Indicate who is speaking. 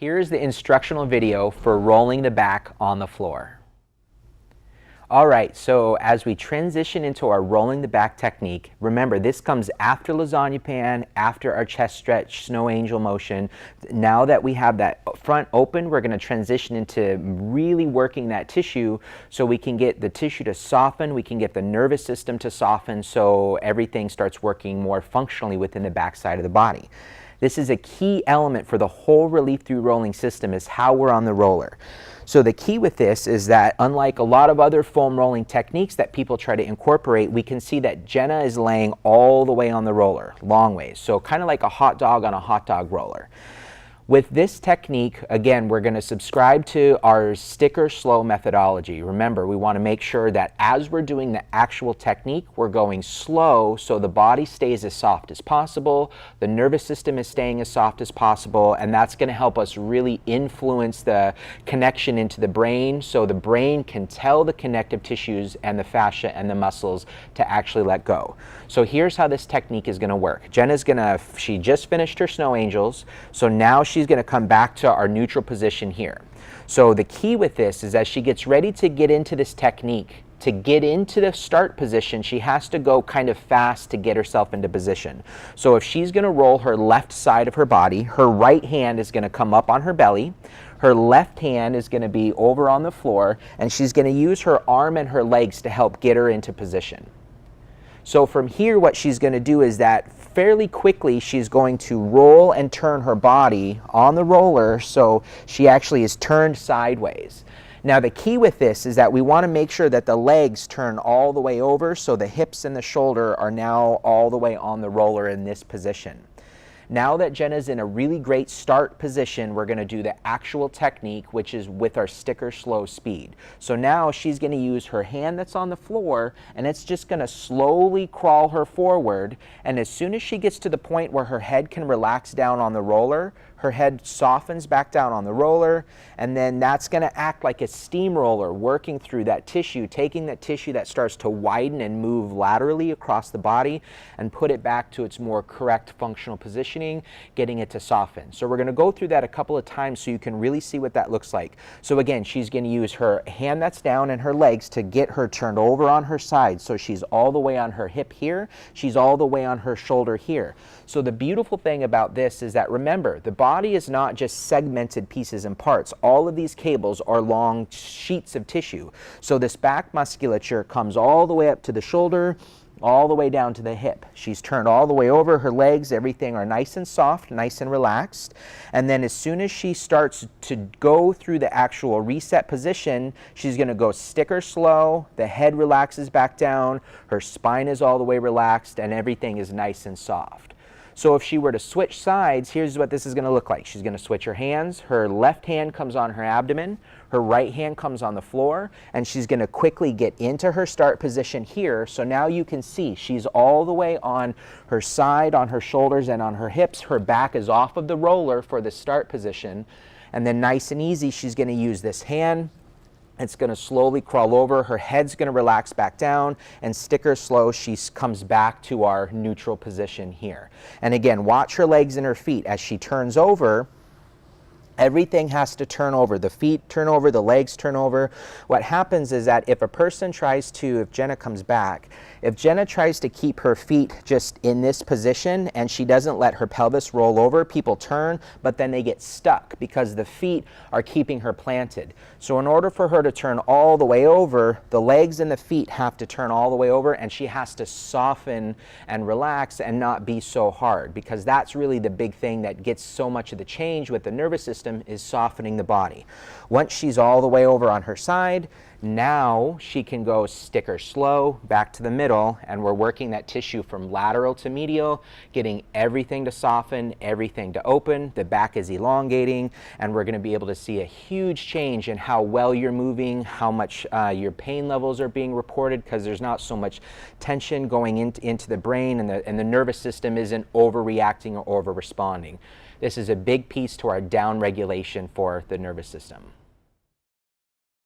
Speaker 1: Here is the instructional video for rolling the back on the floor. Alright, so as we transition into our rolling the back technique, remember this comes after lasagna pan, after our chest stretch, snow angel motion. Now that we have that front open, we're going to transition into really working that tissue so we can get the tissue to soften, we can get the nervous system to soften so everything starts working more functionally within the back side of the body. This is a key element for the whole relief through rolling system, is how we're on the roller. So the key with this is that unlike a lot of other foam rolling techniques that people try to incorporate, we can see that Jenna is laying all the way on the roller, long ways. So kind of like a hot dog on a hot dog roller. With this technique, again, we're going to subscribe to our sticker slow methodology. Remember, we want to make sure that as we're doing the actual technique, we're going slow so the body stays as soft as possible, the nervous system is staying as soft as possible, and that's going to help us really influence the connection into the brain so the brain can tell the connective tissues and the fascia and the muscles to actually let go. So here's how this technique is going to work. Jenna's she just finished her snow angels, so now she's going to come back to our neutral position here. So the key with this is as she gets ready to get into this technique, to get into the start position, she has to go kind of fast to get herself into position. So if she's going to roll her left side of her body, her right hand is going to come up on her belly, her left hand is going to be over on the floor, and she's going to use her arm and her legs to help get her into position. So from here, what she's going to do is that fairly quickly she's going to roll and turn her body on the roller so she actually is turned sideways. Now the key with this is that we want to make sure that the legs turn all the way over so the hips and the shoulder are now all the way on the roller in this position. Now that Jenna's in a really great start position, we're going to do the actual technique, which is with our sticker slow speed. So now she's going to use her hand that's on the floor, and it's just going to slowly crawl her forward. And as soon as she gets to the point where her head can relax down on the roller, her head softens back down on the roller, and then that's going to act like a steamroller working through that tissue, taking that tissue that starts to widen and move laterally across the body and put it back to its more correct functional positioning, getting it to soften. So we're going to go through that a couple of times so you can really see what that looks like. So again, she's going to use her hand that's down and her legs to get her turned over on her side. So she's all the way on her hip here, she's all the way on her shoulder here. So the beautiful thing about this is that, remember, the body is not just segmented pieces and parts. All of these cables are long sheets of tissue. So this back musculature comes all the way up to the shoulder, all the way down to the hip. She's turned all the way over, her legs, everything are nice and soft, nice and relaxed. And then as soon as she starts to go through the actual reset position, she's going to go sticker slow, the head relaxes back down, her spine is all the way relaxed, and everything is nice and soft. So if she were to switch sides, here's what this is going to look like. She's going to switch her hands. Her left hand comes on her abdomen. Her right hand comes on the floor. And she's going to quickly get into her start position here. So now you can see she's all the way on her side, on her shoulders, and on her hips. Her back is off of the roller for the start position. And then nice and easy, she's going to use this hand. It's going to slowly crawl over, her head's going to relax back down, and sticker slow, she comes back to our neutral position here. And again, watch her legs and her feet. As she turns over, everything has to turn over. The feet turn over, the legs turn over. What happens is that if a person tries to, if Jenna comes back, if Jenna tries to keep her feet just in this position and she doesn't let her pelvis roll over, people turn, but then they get stuck because the feet are keeping her planted. So in order for her to turn all the way over, the legs and the feet have to turn all the way over, and she has to soften and relax and not be so hard, because that's really the big thing that gets so much of the change with the nervous system, is softening the body. Once she's all the way over on her side, now she can go sticker slow back to the middle, and we're working that tissue from lateral to medial, getting everything to soften, everything to open. The back is elongating, and we're going to be able to see a huge change in how well you're moving, how much your pain levels are being reported, because there's not so much tension going into the brain, and the nervous system isn't overreacting or over responding. This is a big piece to our down regulation for the nervous system.